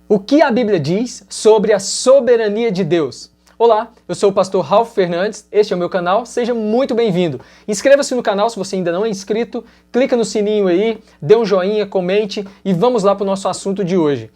O que a Bíblia diz sobre a soberania de Deus? Olá, eu sou o pastor Ralph Fernandes, este é o meu canal, seja muito bem-vindo. Inscreva-se no canal se você ainda não é inscrito, clica no sininho aí, dê um joinha, comente e vamos lá para o nosso assunto de hoje.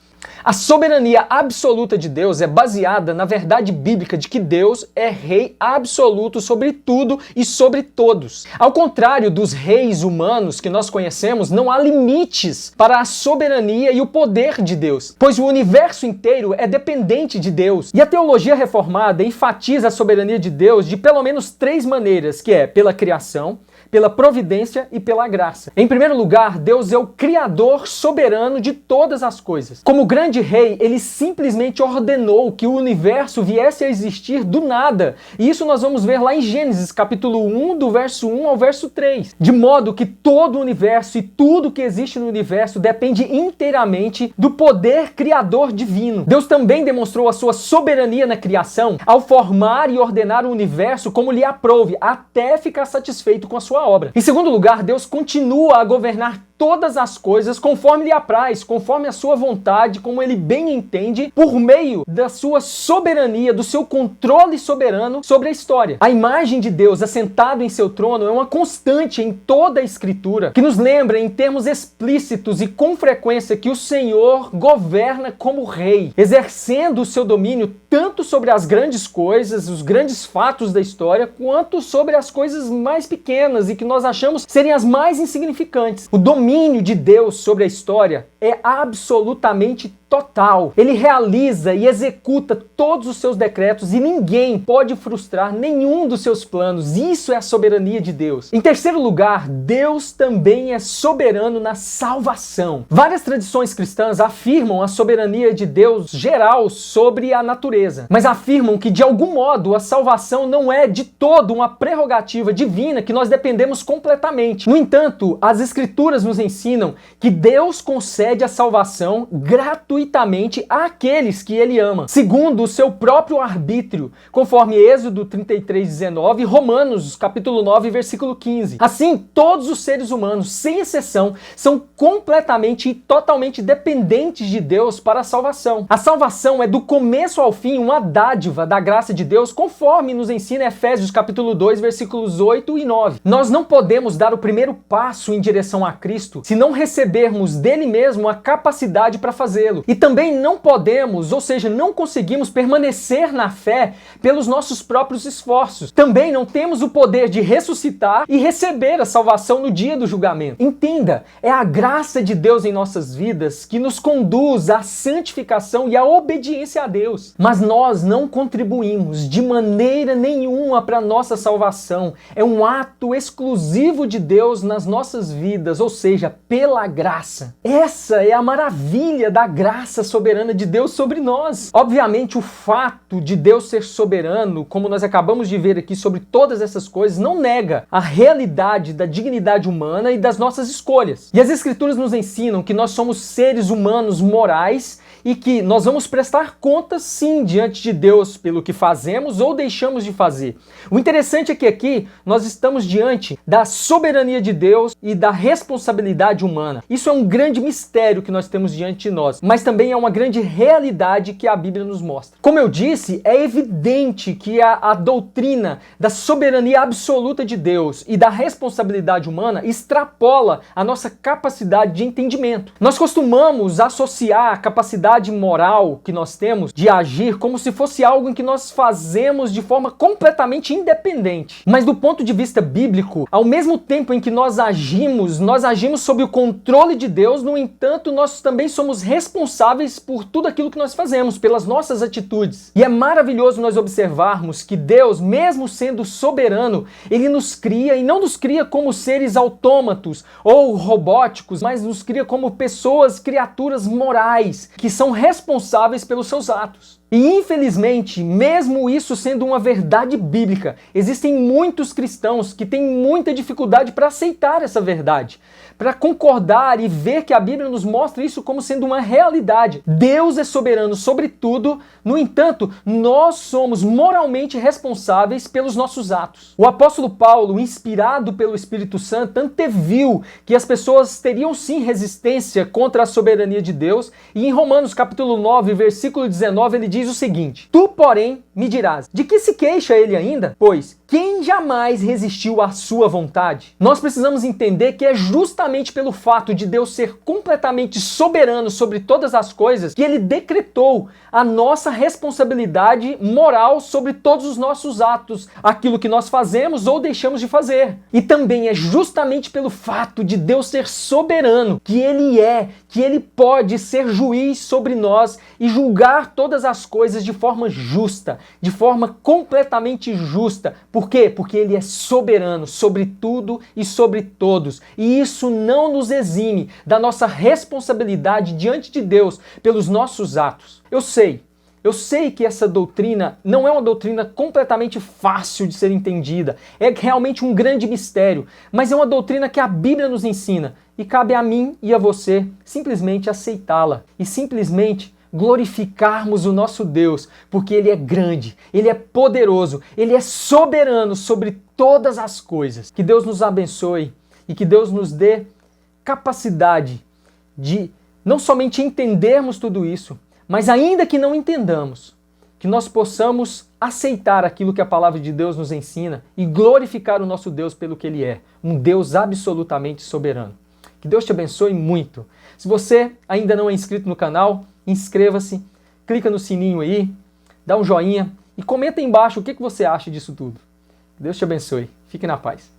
A soberania absoluta de Deus é baseada na verdade bíblica de que Deus é rei absoluto sobre tudo e sobre todos. Ao contrário dos reis humanos que nós conhecemos, não há limites para a soberania e o poder de Deus, pois o universo inteiro é dependente de Deus. E a teologia reformada enfatiza a soberania de Deus de pelo menos 3 maneiras, que é pela criação, pela providência e pela graça. Em primeiro lugar, Deus é o criador soberano de todas as coisas. Como grande rei, ele simplesmente ordenou que o universo viesse a existir do nada. E isso nós vamos ver lá em Gênesis, capítulo 1, do verso 1 ao verso 3. De modo que todo o universo e tudo que existe no universo depende inteiramente do poder criador divino. Deus também demonstrou a sua soberania na criação ao formar e ordenar o universo como lhe aprouve, até ficar satisfeito com a sua obra. Em segundo lugar, Deus continua a governar todas as coisas conforme lhe apraz, conforme a sua vontade, como ele bem entende, por meio da sua soberania, do seu controle soberano sobre a história. A imagem de Deus assentado em seu trono é uma constante em toda a Escritura, que nos lembra em termos explícitos e com frequência que o Senhor governa como rei, exercendo o seu domínio tanto sobre as grandes coisas, os grandes fatos da história, quanto sobre as coisas mais pequenas e que nós achamos serem as mais insignificantes. O domínio de Deus sobre a história é absolutamente total. Ele realiza e executa todos os seus decretos e ninguém pode frustrar nenhum dos seus planos. Isso é a soberania de Deus. Em terceiro lugar, Deus também é soberano na salvação. Várias tradições cristãs afirmam a soberania de Deus geral sobre a natureza, mas afirmam que de algum modo a salvação não é de todo uma prerrogativa divina que nós dependemos completamente. No entanto, as Escrituras nos ensinam que Deus concede a salvação gratuitamente àqueles que ele ama, segundo o seu próprio arbítrio, conforme Êxodo 33:19 e Romanos capítulo 9, versículo 15. Assim, todos os seres humanos, sem exceção, são completamente e totalmente dependentes de Deus para a salvação. A salvação é do começo ao fim uma dádiva da graça de Deus, conforme nos ensina Efésios capítulo 2, versículos 8 e 9. Nós não podemos dar o primeiro passo em direção a Cristo se não recebermos dele mesmo a capacidade para fazê-lo. E também não podemos, ou seja, não conseguimos permanecer na fé pelos nossos próprios esforços. Também não temos o poder de ressuscitar e receber a salvação no dia do julgamento. Entenda, é a graça de Deus em nossas vidas que nos conduz à santificação e à obediência a Deus. Mas nós não contribuímos de maneira nenhuma para a nossa salvação. É um ato exclusivo de Deus nas nossas vidas, ou seja, pela graça. Essa é a maravilha da graça soberana de Deus sobre nós. Obviamente, o fato de Deus ser soberano, como nós acabamos de ver aqui sobre todas essas coisas, não nega a realidade da dignidade humana e das nossas escolhas. E as Escrituras nos ensinam que nós somos seres humanos morais e que nós vamos prestar contas sim diante de Deus pelo que fazemos ou deixamos de fazer. O interessante é que aqui nós estamos diante da soberania de Deus e da responsabilidade humana. Isso é um grande mistério que nós temos diante de nós, mas também é uma grande realidade que a Bíblia nos mostra. Como eu disse, é evidente que a doutrina da soberania absoluta de Deus e da responsabilidade humana extrapola a nossa capacidade de entendimento. Nós costumamos associar a capacidade moral que nós temos de agir como se fosse algo em que nós fazemos de forma completamente independente. Mas do ponto de vista bíblico, ao mesmo tempo em que nós agimos sob o controle de Deus, no entanto, nós também somos responsáveis por tudo aquilo que nós fazemos, pelas nossas atitudes. E é maravilhoso nós observarmos que Deus, mesmo sendo soberano, ele nos cria e não nos cria como seres autômatos ou robóticos, mas nos cria como pessoas, criaturas morais, que são responsáveis pelos seus atos. E infelizmente, mesmo isso sendo uma verdade bíblica, existem muitos cristãos que têm muita dificuldade para aceitar essa verdade, para concordar e ver que a Bíblia nos mostra isso como sendo uma realidade. Deus é soberano sobre tudo, no entanto, nós somos moralmente responsáveis pelos nossos atos. O apóstolo Paulo, inspirado pelo Espírito Santo, anteviu que as pessoas teriam sim resistência contra a soberania de Deus, e em Romanos Romanos capítulo 9, versículo 19, ele diz o seguinte: Tu, porém, me dirás, de que se queixa ele ainda? Pois quem jamais resistiu à sua vontade? Nós precisamos entender que é justamente pelo fato de Deus ser completamente soberano sobre todas as coisas que ele decretou a nossa responsabilidade moral sobre todos os nossos atos, aquilo que nós fazemos ou deixamos de fazer. E também é justamente pelo fato de Deus ser soberano que ele pode ser juiz sobre nós e julgar todas as coisas de forma justa, de forma completamente justa. Por quê? Porque ele é soberano sobre tudo e sobre todos. E isso não nos exime da nossa responsabilidade diante de Deus pelos nossos atos. Eu sei que essa doutrina não é uma doutrina completamente fácil de ser entendida, é realmente um grande mistério, mas é uma doutrina que a Bíblia nos ensina e cabe a mim e a você simplesmente aceitá-la e simplesmente glorificarmos o nosso Deus, porque Ele é grande, Ele é poderoso, Ele é soberano sobre todas as coisas. Que Deus nos abençoe e que Deus nos dê capacidade de não somente entendermos tudo isso, mas ainda que não entendamos, que nós possamos aceitar aquilo que a palavra de Deus nos ensina e glorificar o nosso Deus pelo que Ele é, um Deus absolutamente soberano. Que Deus te abençoe muito. Se você ainda não é inscrito no canal, inscreva-se, clica no sininho aí, dá um joinha e comenta aí embaixo o que você acha disso tudo. Que Deus te abençoe. Fique na paz.